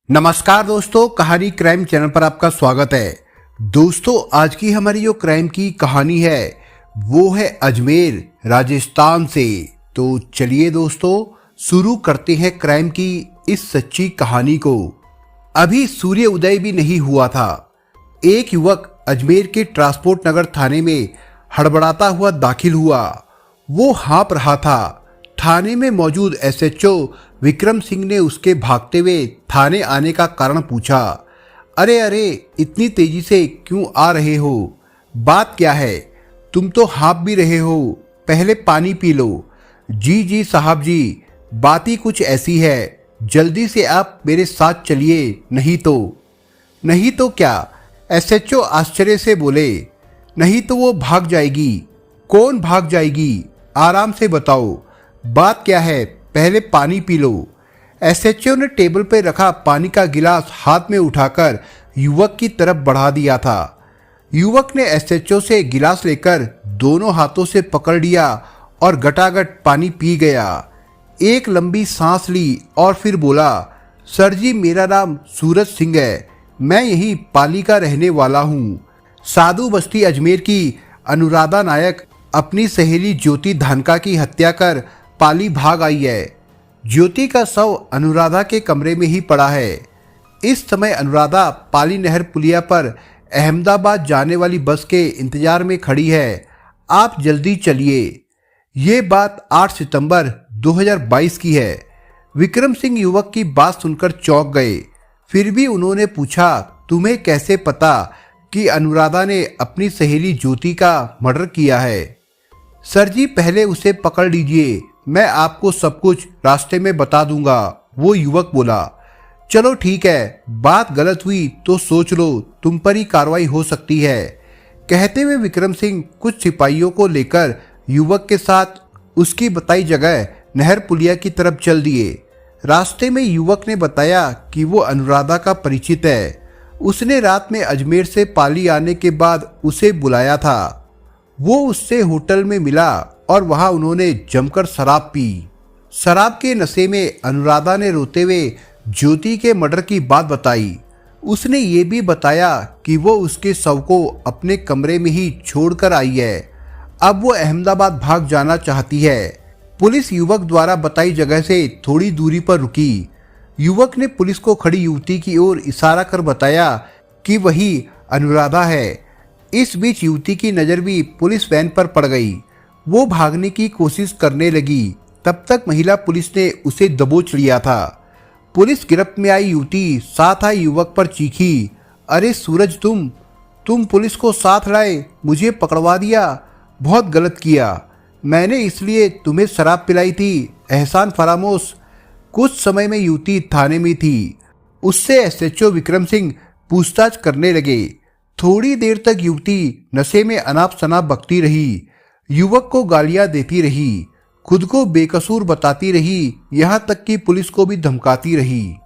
नमस्कार दोस्तों, कहानी क्राइम चैनल पर आपका स्वागत है। दोस्तों, आज की हमारी जो क्राइम की कहानी है वो है अजमेर राजस्थान से। तो चलिए दोस्तों, शुरू करते हैं क्राइम की इस सच्ची कहानी को। अभी सूर्य उदय भी नहीं हुआ था। एक युवक अजमेर के ट्रांसपोर्ट नगर थाने में हड़बड़ाता हुआ दाखिल हुआ। वो हाँफ रहा था। थाने में मौजूद एसएचओ विक्रम सिंह ने उसके भागते हुए थाने आने का कारण पूछा। अरे अरे, इतनी तेजी से क्यों आ रहे हो? बात क्या है? तुम तो हाँफ भी रहे हो, पहले पानी पी लो। जी जी साहब जी, बात ही कुछ ऐसी है, जल्दी से आप मेरे साथ चलिए, नहीं तो क्या? एसएचओ आश्चर्य से बोले। नहीं तो वो भाग जाएगी। कौन भाग जाएगी? आराम से बताओ, बात क्या है? पहले पानी पी लो। एसएचओ ने टेबल पर रखा पानी का गिलास हाथ में उठाकर युवक की तरफ बढ़ा दिया था। युवक ने एसएचओ से गिलास लेकर दोनों हाथों से पकड़ लिया और गटागट पानी पी गया। एक लंबी सांस ली और फिर बोला, सर जी, मेरा नाम सूरज सिंह है, मैं यही पाली का रहने वाला हूँ। साधु बस्ती अजमेर की अनुराधा नायक अपनी सहेली ज्योति धानका की हत्या कर पाली भाग आई है। ज्योति का शव अनुराधा के कमरे में ही पड़ा है। इस समय अनुराधा पाली नहर पुलिया पर अहमदाबाद जाने वाली बस के इंतजार में खड़ी है। आप जल्दी चलिए। ये बात 8 सितंबर 2022 की है। विक्रम सिंह युवक की बात सुनकर चौंक गए। फिर भी उन्होंने पूछा, तुम्हें कैसे पता कि अनुराधा ने अपनी सहेली ज्योति का मर्डर किया है? सर जी, पहले उसे पकड़ लीजिए, मैं आपको सब कुछ रास्ते में बता दूंगा, वो युवक बोला। चलो ठीक है, बात गलत हुई तो सोच लो, तुम पर ही कार्रवाई हो सकती है। कहते हुए विक्रम सिंह कुछ सिपाहियों को लेकर युवक के साथ उसकी बताई जगह नहर पुलिया की तरफ चल दिए। रास्ते में युवक ने बताया कि वो अनुराधा का परिचित है। उसने रात में अजमेर से पाली आने के बाद उसे बुलाया था। वो उससे होटल में मिला और वहां उन्होंने जमकर शराब पी। शराब के नशे में अनुराधा ने रोते हुए ज्योति के मर्डर की बात बताई। उसने ये भी बताया कि वो उसके शव को अपने कमरे में ही छोड़कर आई है। अब वो अहमदाबाद भाग जाना चाहती है। पुलिस युवक द्वारा बताई जगह से थोड़ी दूरी पर रुकी। युवक ने पुलिस को खड़ी युवती की ओर इशारा कर बताया कि वही अनुराधा है। इस बीच युवती की नज़र भी पुलिस वैन पर पड़ गई। वो भागने की कोशिश करने लगी। तब तक महिला पुलिस ने उसे दबोच लिया था। पुलिस गिरफ्त में आई युवती साथ आए युवक पर चीखी, अरे सूरज, तुम पुलिस को साथ लाए, मुझे पकड़वा दिया। बहुत गलत किया, मैंने इसलिए तुम्हें शराब पिलाई थी, एहसान फरामोश। कुछ समय में युवती थाने में थी। उससे एसएचओ विक्रम सिंह पूछताछ करने लगे। थोड़ी देर तक युवती नशे में अनाप शनाप बकती रही, युवक को गालियां देती रही, खुद को बेकसूर बताती रही, यहाँ तक कि पुलिस को भी धमकाती रही।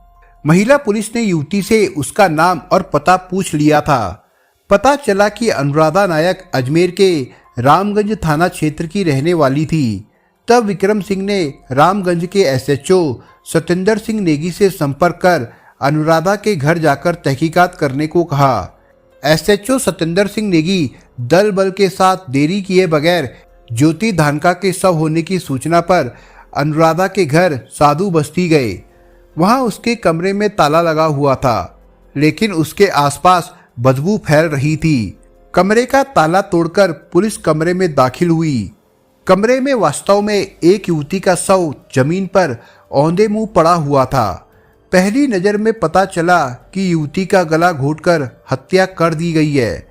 महिला पुलिस ने युवती से उसका नाम और पता पूछ लिया था। पता चला कि अनुराधा नायक अजमेर के रामगंज थाना क्षेत्र की रहने वाली थी। तब विक्रम सिंह ने रामगंज के एसएचओ सतेंद्र सिंह नेगी से संपर्क कर अनुराधा के घर जाकर तहकीकात करने को कहा। एसएचओ सतेंद्र सिंह नेगी दल बल के साथ देरी किए बगैर ज्योति धानका के शव होने की सूचना पर अनुराधा के घर साधु बस्ती गए। वहां उसके कमरे में ताला लगा हुआ था, लेकिन उसके आसपास बदबू फैल रही थी। कमरे का ताला तोड़कर पुलिस कमरे में दाखिल हुई। कमरे में वास्तव में एक युवती का शव जमीन पर औंधे मुंह पड़ा हुआ था। पहली नज़र में पता चला कि युवती का गला घोंटकर हत्या कर दी गई है।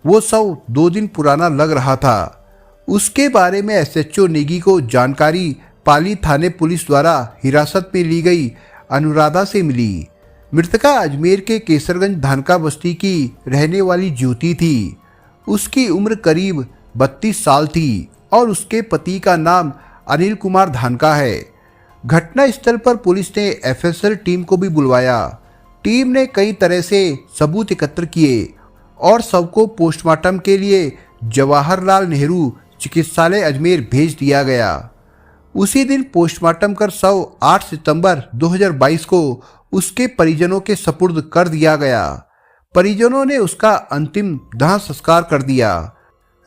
वो शव 2 दिन पुराना लग रहा था। उसके बारे में एसएचओ नेगी को जानकारी पाली थाने पुलिस द्वारा हिरासत में ली गई अनुराधा से मिली। मृतका अजमेर के केसरगंज धानका बस्ती की रहने वाली ज्योति थी। उसकी उम्र करीब 32 साल थी और उसके पति का नाम अनिल कुमार धानका है। घटना स्थल पर पुलिस ने एफएसएल टीम को भी बुलवाया। टीम ने कई तरह से सबूत एकत्र किए और शव को पोस्टमार्टम के लिए जवाहरलाल नेहरू चिकित्सालय अजमेर भेज दिया गया। उसी दिन पोस्टमार्टम कर शव 8 सितंबर 2022 को उसके परिजनों के सपुर्द कर दिया गया। परिजनों ने उसका अंतिम दाह संस्कार कर दिया।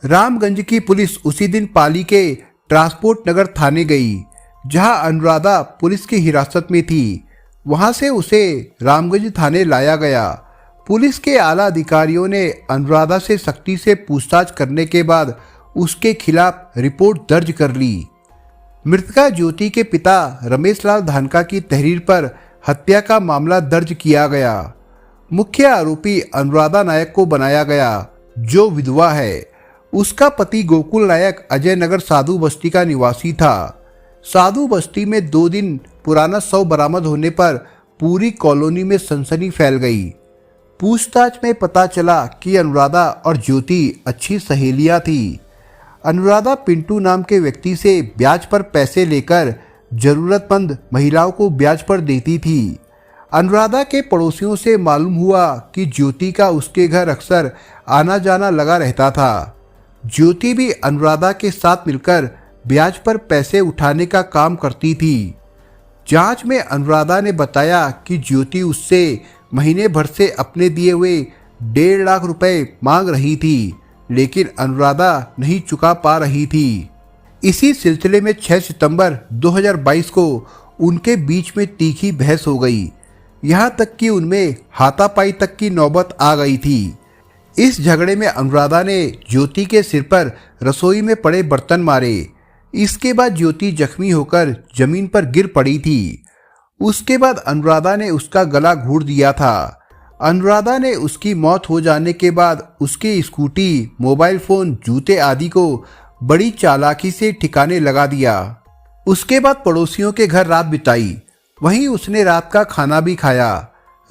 रामगंज की पुलिस उसी दिन पाली के ट्रांसपोर्ट नगर थाने गई, जहां अनुराधा पुलिस की हिरासत में थी। वहां से उसे रामगंज थाने लाया गया। पुलिस के आला अधिकारियों ने अनुराधा से सख्ती से पूछताछ करने के बाद उसके खिलाफ रिपोर्ट दर्ज कर ली। मृतका ज्योति के पिता रमेश लाल धानका की तहरीर पर हत्या का मामला दर्ज किया गया। मुख्य आरोपी अनुराधा नायक को बनाया गया, जो विधवा है। उसका पति गोकुल नायक अजय नगर साधु बस्ती का निवासी था। साधु बस्ती में 2 दिन पुराना शव बरामद होने पर पूरी कॉलोनी में सनसनी फैल गई। पूछताछ में पता चला कि अनुराधा और ज्योति अच्छी सहेलियां थी। अनुराधा पिंटू नाम के व्यक्ति से ब्याज पर पैसे लेकर जरूरतमंद महिलाओं को ब्याज पर देती थी। अनुराधा के पड़ोसियों से मालूम हुआ कि ज्योति का उसके घर अक्सर आना जाना लगा रहता था। ज्योति भी अनुराधा के साथ मिलकर ब्याज पर पैसे उठाने का काम करती थी। जांच में अनुराधा ने बताया कि ज्योति उससे महीने भर से अपने दिए हुए 1.5 लाख रुपए मांग रही थी, लेकिन अनुराधा नहीं चुका पा रही थी। इसी सिलसिले में 6 सितंबर 2022 को उनके बीच में तीखी बहस हो गई, यहाँ तक कि उनमें हाथापाई तक की नौबत आ गई थी। इस झगड़े में अनुराधा ने ज्योति के सिर पर रसोई में पड़े बर्तन मारे। इसके बाद ज्योति जख्मी होकर जमीन पर गिर पड़ी थी। उसके बाद अनुराधा ने उसका गला घोंट दिया था। अनुराधा ने उसकी मौत हो जाने के बाद उसकी स्कूटी, मोबाइल फोन, जूते आदि को बड़ी चालाकी से ठिकाने लगा दिया। उसके बाद पड़ोसियों के घर रात बिताई। वहीं उसने रात का खाना भी खाया।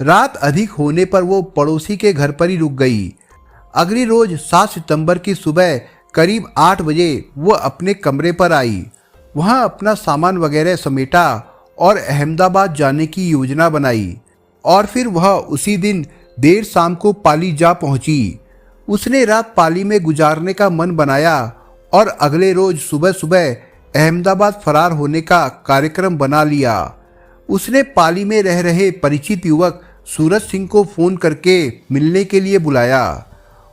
रात अधिक होने पर वो पड़ोसी के घर पर ही रुक गई। अगली रोज 7 सितंबर की सुबह करीब 8 बजे वो अपने कमरे पर आई। वहां अपना सामान वगैरह समेटा और अहमदाबाद जाने की योजना बनाई और फिर वह उसी दिन देर शाम को पाली जा पहुंची। उसने रात पाली में गुजारने का मन बनाया और अगले रोज सुबह सुबह अहमदाबाद फरार होने का कार्यक्रम बना लिया। उसने पाली में रह रहे परिचित युवक सूरज सिंह को फोन करके मिलने के लिए बुलाया।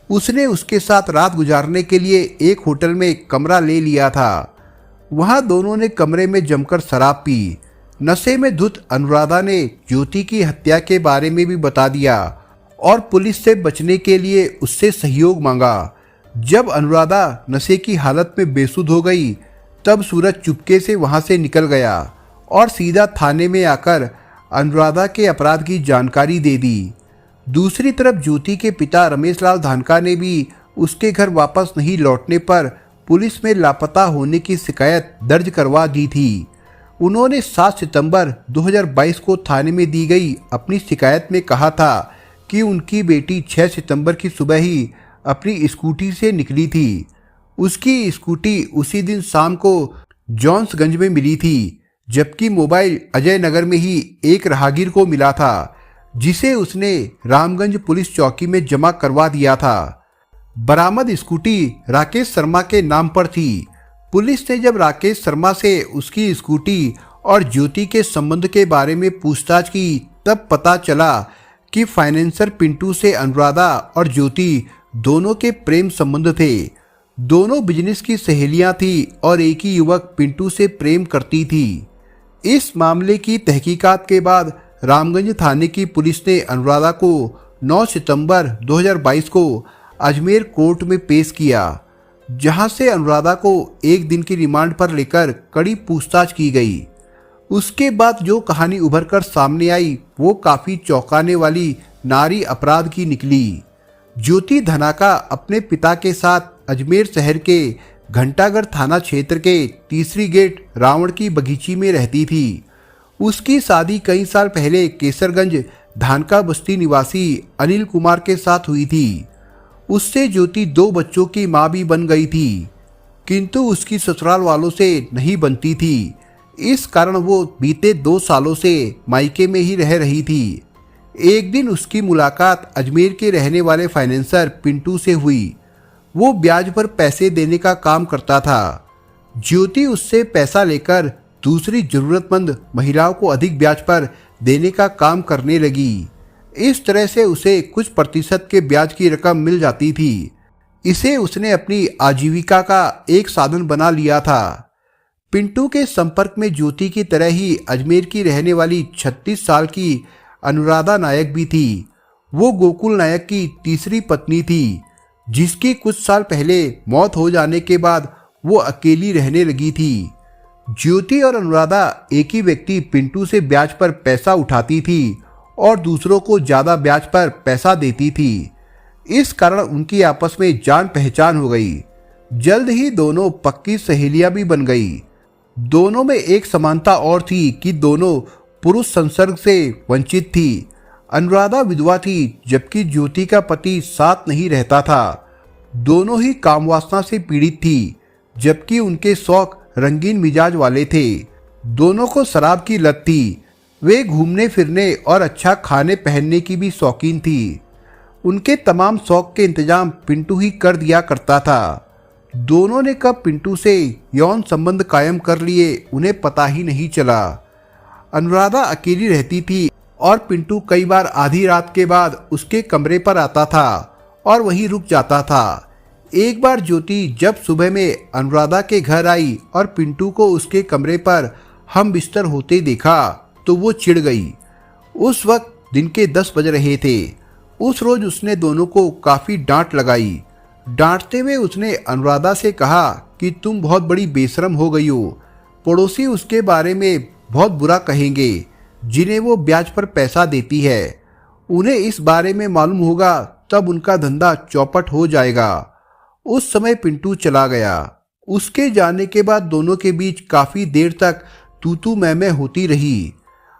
उसने उसके साथ रात गुजारने के लिए एक होटल में कमरा ले लिया था। वहां दोनों ने कमरे में जमकर शराब पी। नशे में धुत अनुराधा ने ज्योति की हत्या के बारे में भी बता दिया और पुलिस से बचने के लिए उससे सहयोग मांगा। जब अनुराधा नशे की हालत में बेसुध हो गई, तब सूरज चुपके से वहां से निकल गया और सीधा थाने में आकर अनुराधा के अपराध की जानकारी दे दी। दूसरी तरफ ज्योति के पिता रमेश लाल धानका ने भी उसके घर वापस नहीं लौटने पर पुलिस में लापता होने की शिकायत दर्ज करवा दी थी। उन्होंने 7 सितंबर 2022 को थाने में दी गई अपनी शिकायत में कहा था कि उनकी बेटी 6 सितंबर की सुबह ही अपनी स्कूटी से निकली थी। उसकी स्कूटी उसी दिन शाम को जॉन्सगंज में मिली थी, जबकि मोबाइल अजय नगर में ही एक राहगीर को मिला था, जिसे उसने रामगंज पुलिस चौकी में जमा करवा दिया था। बरामद स्कूटी राकेश शर्मा के नाम पर थी। पुलिस ने जब राकेश शर्मा से उसकी स्कूटी और ज्योति के संबंध के बारे में पूछताछ की, तब पता चला कि फाइनेंसर पिंटू से अनुराधा और ज्योति दोनों के प्रेम संबंध थे। दोनों बिजनेस की सहेलियां थी और एक ही युवक पिंटू से प्रेम करती थी। इस मामले की तहकीकात के बाद रामगंज थाने की पुलिस ने अनुराधा को 9 सितंबर 2022 को अजमेर कोर्ट में पेश किया, जहां से अनुराधा को 1 दिन की रिमांड पर लेकर कड़ी पूछताछ की गई। उसके बाद जो कहानी उभर कर सामने आई वो काफी चौंकाने वाली नारी अपराध की निकली। ज्योति धनाका अपने पिता के साथ अजमेर शहर के घंटागढ़ थाना क्षेत्र के तीसरी गेट रावण की बगीची में रहती थी। उसकी शादी कई साल पहले केसरगंज धानका बस्ती निवासी अनिल कुमार के साथ हुई थी। उससे ज्योति 2 बच्चों की मां भी बन गई थी, किंतु उसकी ससुराल वालों से नहीं बनती थी। इस कारण वो बीते 2 सालों से मायके में ही रह रही थी। एक दिन उसकी मुलाकात अजमेर के रहने वाले फाइनेंसर पिंटू से हुई। वो ब्याज पर पैसे देने का काम करता था। ज्योति उससे पैसा लेकर दूसरी जरूरतमंद महिलाओं को अधिक ब्याज पर देने का काम करने लगी। इस तरह से उसे कुछ प्रतिशत के ब्याज की रकम मिल जाती थी। इसे उसने अपनी आजीविका का एक साधन बना लिया था। पिंटू के संपर्क में ज्योति की तरह ही अजमेर की रहने वाली 36 साल की अनुराधा नायक भी थी। वो गोकुल नायक की तीसरी पत्नी थी, जिसकी कुछ साल पहले मौत हो जाने के बाद वो अकेली रहने लगी थी। ज्योति और अनुराधा एक ही व्यक्ति पिंटू से ब्याज पर पैसा उठाती थी और दूसरों को ज्यादा ब्याज पर पैसा देती थी। इस कारण उनकी आपस में जान पहचान हो गई। जल्द ही दोनों पक्की सहेलियां भी बन गई। दोनों में एक समानता और थी कि दोनों पुरुष संसर्ग से वंचित थी। अनुराधा विधवा थी, जबकि ज्योति का पति साथ नहीं रहता था। दोनों ही कामवासना से पीड़ित थी, जबकि उनके शौक रंगीन मिजाज वाले थे। दोनों को शराब की लत थी। वे घूमने फिरने और अच्छा खाने पहनने की भी शौकीन थी। उनके तमाम शौक के इंतजाम पिंटू ही कर दिया करता था। दोनों ने कब पिंटू से यौन संबंध कायम कर लिए उन्हें पता ही नहीं चला। अनुराधा अकेली रहती थी और पिंटू कई बार आधी रात के बाद उसके कमरे पर आता था और वहीं रुक जाता था। एक बार ज्योति जब सुबह में अनुराधा के घर आई और पिंटू को उसके कमरे पर हम बिस्तर होते देखा तो वो चिढ़ गई। उस वक्त दिन के 10 बज रहे थे। उस रोज उसने दोनों को काफी डांट लगाई। डांटते हुए उसने अनुराधा से कहा कि तुम बहुत बड़ी बेशरम हो गई हो। पड़ोसी उसके बारे में बहुत बुरा कहेंगे, जिन्हें वो ब्याज पर पैसा देती है। उन्हें इस बारे में मालूम होगा तब उनका धंधा चौपट हो जाएगा। उस समय पिंटू चला गया। उसके जाने के बाद दोनों के बीच काफी देर तक तू मैं होती रही।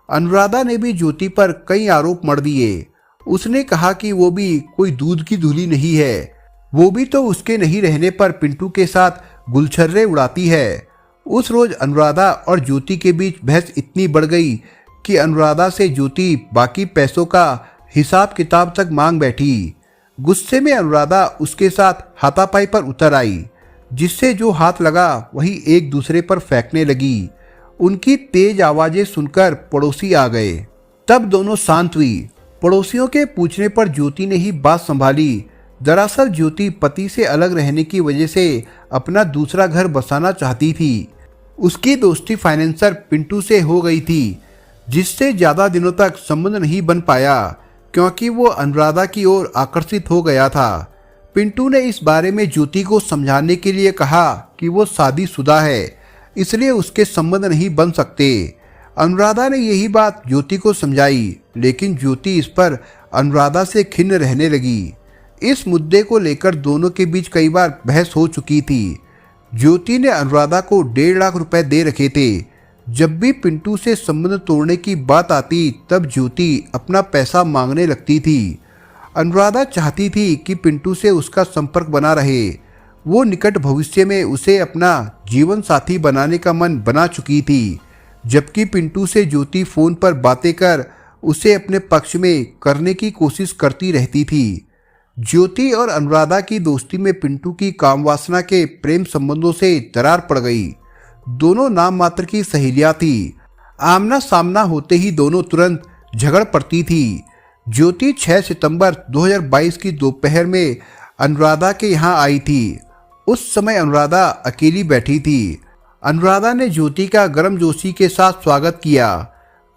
अनुराधा ने भी ज्योति पर कई आरोप मढ़ दिए। उसने कहा कि वो भी कोई दूध की धूली नहीं है। वो भी तो उसके नहीं रहने पर पिंटू के साथ गुलछर्रे उड़ाती है। उस रोज अनुराधा और ज्योति के बीच बहस इतनी बढ़ गई कि अनुराधा से ज्योति बाकी पैसों का हिसाब किताब तक मांग बैठी। गुस्से में अनुराधा उसके साथ हाथापाई पर उतर आई, जिससे जो हाथ लगा वही एक दूसरे पर फेंकने लगी। उनकी तेज आवाजें सुनकर पड़ोसी आ गए। तब दोनों शांत हुई। पड़ोसियों के पूछने पर ज्योति ने ही बात संभाली। दरअसल ज्योति पति से अलग रहने की वजह से अपना दूसरा घर बसाना चाहती थी। उसकी दोस्ती फाइनेंसर पिंटू से हो गई थी, जिससे ज्यादा दिनों तक संबंध नहीं बन पाया क्योंकि वो अनुराधा की ओर आकर्षित हो गया था। पिंटू ने इस बारे में ज्योति को समझाने के लिए कहा कि वो शादीशुदा है, इसलिए उसके संबंध नहीं बन सकते। अनुराधा ने यही बात ज्योति को समझाई, लेकिन ज्योति इस पर अनुराधा से खिन्न रहने लगी। इस मुद्दे को लेकर दोनों के बीच कई बार बहस हो चुकी थी। ज्योति ने अनुराधा को 1.5 लाख रुपए दे रखे थे। जब भी पिंटू से संबंध तोड़ने की बात आती तब ज्योति अपना पैसा मांगने लगती थी। अनुराधा चाहती थी कि पिंटू से उसका संपर्क बना रहे। वो निकट भविष्य में उसे अपना जीवन साथी बनाने का मन बना चुकी थी, जबकि पिंटू से ज्योति फोन पर बातें कर उसे अपने पक्ष में करने की कोशिश करती रहती थी। ज्योति और अनुराधा की दोस्ती में पिंटू की कामवासना के प्रेम संबंधों से दरार पड़ गई। दोनों नाम मात्र की सहेलियां थी। आमना सामना होते ही दोनों तुरंत झगड़ पड़ती थी। ज्योति 6 सितंबर 2022 की दोपहर में अनुराधा के यहाँ आई थी। उस समय अनुराधा अकेली बैठी थी। अनुराधा ने ज्योति का गर्मजोशी के साथ स्वागत किया।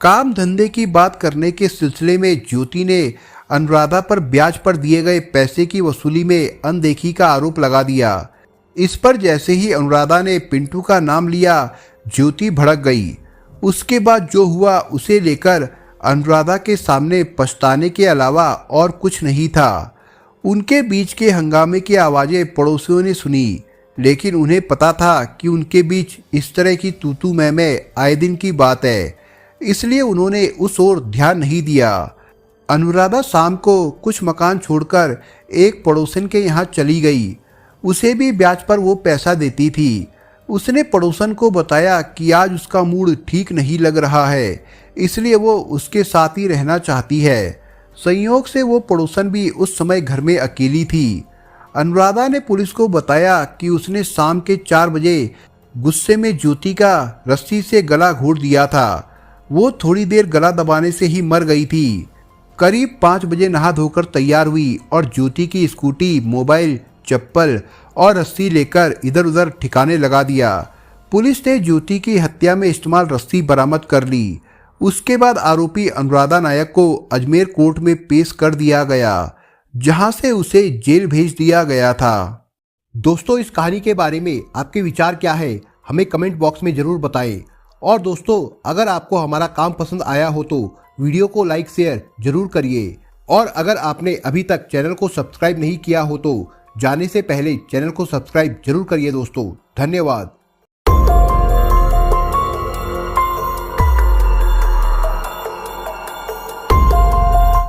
काम धंधे की बात करने के सिलसिले में ज्योति ने अनुराधा पर ब्याज पर दिए गए पैसे की वसूली में अनदेखी का आरोप लगा दिया। इस पर जैसे ही अनुराधा ने पिंटू का नाम लिया, ज्योति भड़क गई। उसके बाद जो हुआ उसे लेकर अनुराधा के सामने पछताने के अलावा और कुछ नहीं था। उनके बीच के हंगामे की आवाज़ें पड़ोसियों ने सुनी, लेकिन उन्हें पता था कि उनके बीच इस तरह की तू मैं आए दिन की बात है, इसलिए उन्होंने उस ओर ध्यान नहीं दिया। अनुराधा शाम को कुछ मकान छोड़कर एक पड़ोसन के यहाँ चली गई। उसे भी ब्याज पर वो पैसा देती थी। उसने पड़ोसन को बताया कि आज उसका मूड ठीक नहीं लग रहा है, इसलिए वो उसके साथ ही रहना चाहती है। संयोग से वो पड़ोसन भी उस समय घर में अकेली थी। अनुराधा ने पुलिस को बताया कि उसने शाम के 4 बजे गुस्से में ज्योति का रस्सी से गला घोट दिया था। वो थोड़ी देर गला दबाने से ही मर गई थी। करीब 5 बजे नहा धोकर तैयार हुई और ज्योति की स्कूटी, मोबाइल, चप्पल और रस्सी लेकर इधर उधर ठिकाने लगा दिया। पुलिस ने ज्योति की हत्या में इस्तेमाल रस्सी बरामद कर ली। उसके बाद आरोपी अनुराधा नायक को अजमेर कोर्ट में पेश कर दिया गया, जहां से उसे जेल भेज दिया गया था। दोस्तों, इस कहानी के बारे में आपके विचार क्या है, हमें कमेंट बॉक्स में जरूर बताएं। और दोस्तों, अगर आपको हमारा काम पसंद आया हो तो वीडियो को लाइक शेयर जरूर करिए। और अगर आपने अभी तक चैनल को सब्सक्राइब नहीं किया हो तो जाने से पहले चैनल को सब्सक्राइब जरूर करिए दोस्तों। धन्यवाद।